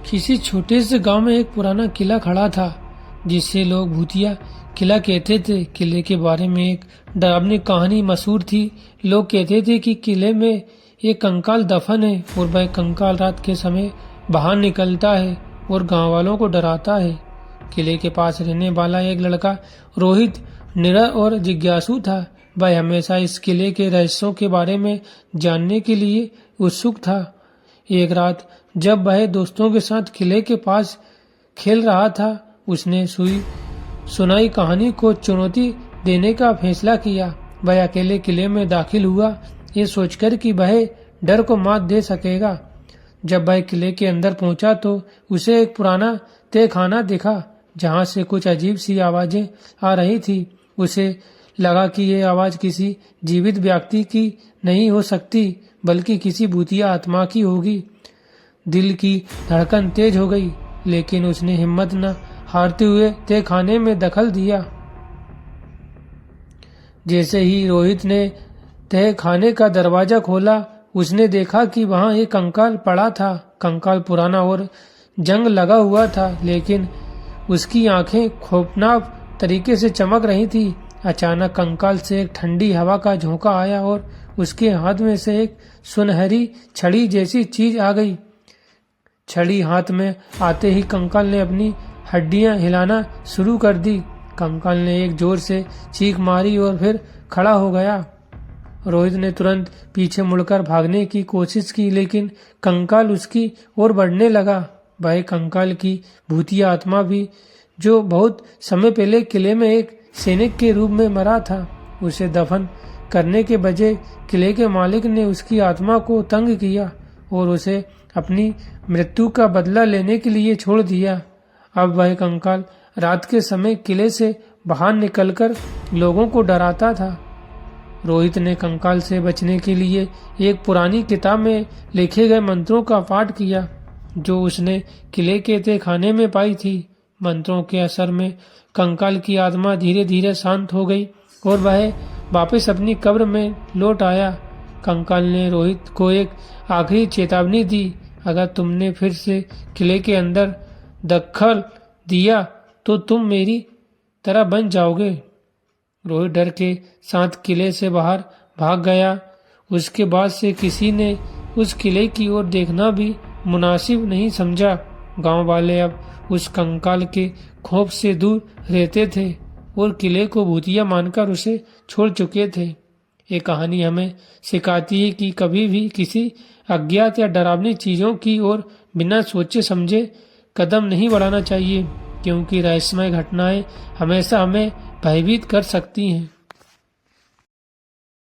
किसी छोटे से गांव में एक पुराना किला खड़ा था, जिसे लोग भूतिया किला कहते थे। किले के बारे में एक डरावनी कहानी मशहूर थी। लोग कहते थे कि किले में एक कंकाल दफन है और वह कंकाल रात के समय बाहर निकलता है और गांव वालों को डराता है। किले के पास रहने वाला एक लड़का रोहित निडर और जिज्ञासु था। वह हमेशा इस किले के रहस्यों के बारे में जानने के लिए उत्सुक था। एक रात जब वह दोस्तों के साथ किले के पास खेल रहा था, उसने सुनाई कहानी को चुनौती देने का फैसला किया। वह अकेले किले में दाखिल हुआ, ये सोचकर कि वह डर को मात दे सकेगा। जब वह किले के अंदर पहुंचा तो उसे एक पुराना तहखाना दिखा, जहां से कुछ अजीब सी आवाजें आ रही थी। उसे लगा कि ये आवाज किसी जीवित व्यक्ति की नहीं हो सकती, बल्कि किसी भूतिया आत्मा की होगी। दिल की धड़कन तेज हो गई, लेकिन उसने हिम्मत न हारते हुए तहखाने में दखल दिया। जैसे ही रोहित ने तहखाने का दरवाजा खोला, उसने देखा कि वहां एक कंकाल पड़ा था। कंकाल पुराना और जंग लगा हुआ था, लेकिन उसकी आंखें खौफनाक तरीके से चमक रही थी। अचानक कंकाल से एक ठंडी हवा का झोंका आया और उसके हाथ में से एक सुनहरी छड़ी जैसी चीज आ गई। छड़ी हाथ में आते ही कंकाल ने अपनी हड्डियां हिलाना शुरू कर दी। कंकाल ने एक जोर से चीख मारी और फिर खड़ा हो गया। रोहित ने तुरंत पीछे मुड़कर भागने की कोशिश की, लेकिन कंकाल उसकी ओर बढ़ने लगा। वह कंकाल की भूतिया आत्मा भी, जो बहुत समय पहले किले में एक सैनिक के रूप में मरा था। उसे दफन करने के बजाय किले के मालिक ने उसकी आत्मा को तंग किया और उसे अपनी मृत्यु का बदला लेने के लिए छोड़ दिया। अब वह कंकाल रात के समय किले से बाहर निकलकर लोगों को डराता था। रोहित ने कंकाल से बचने के लिए एक पुरानी किताब में लिखे गए मंत्रों का पाठ किया, जो उसने किले के तहखाने में पाई थी। मंत्रों के असर में कंकाल की आत्मा धीरे धीरे शांत हो गई और वह वापस अपनी कब्र में लौट आया। कंकाल ने रोहित को एक आखिरी चेतावनी दी, अगर तुमने फिर से किले के अंदर दखल दिया तो तुम मेरी तरह बन जाओगे। रोहित डर के साथ किले से बाहर भाग गया। उसके बाद से किसी ने उस किले की ओर देखना भी मुनासिब नहीं समझा। गांव वाले अब उस कंकाल के खौफ से दूर रहते थे और किले को भूतिया मानकर उसे छोड़ चुके थे। ये कहानी हमें सिखाती है कि कभी भी किसी अज्ञात या डरावनी चीजों की ओर बिना सोचे समझे कदम नहीं बढ़ाना चाहिए, क्योंकि रहस्यमय घटनाएं हमेशा हमें भयभीत कर सकती हैं।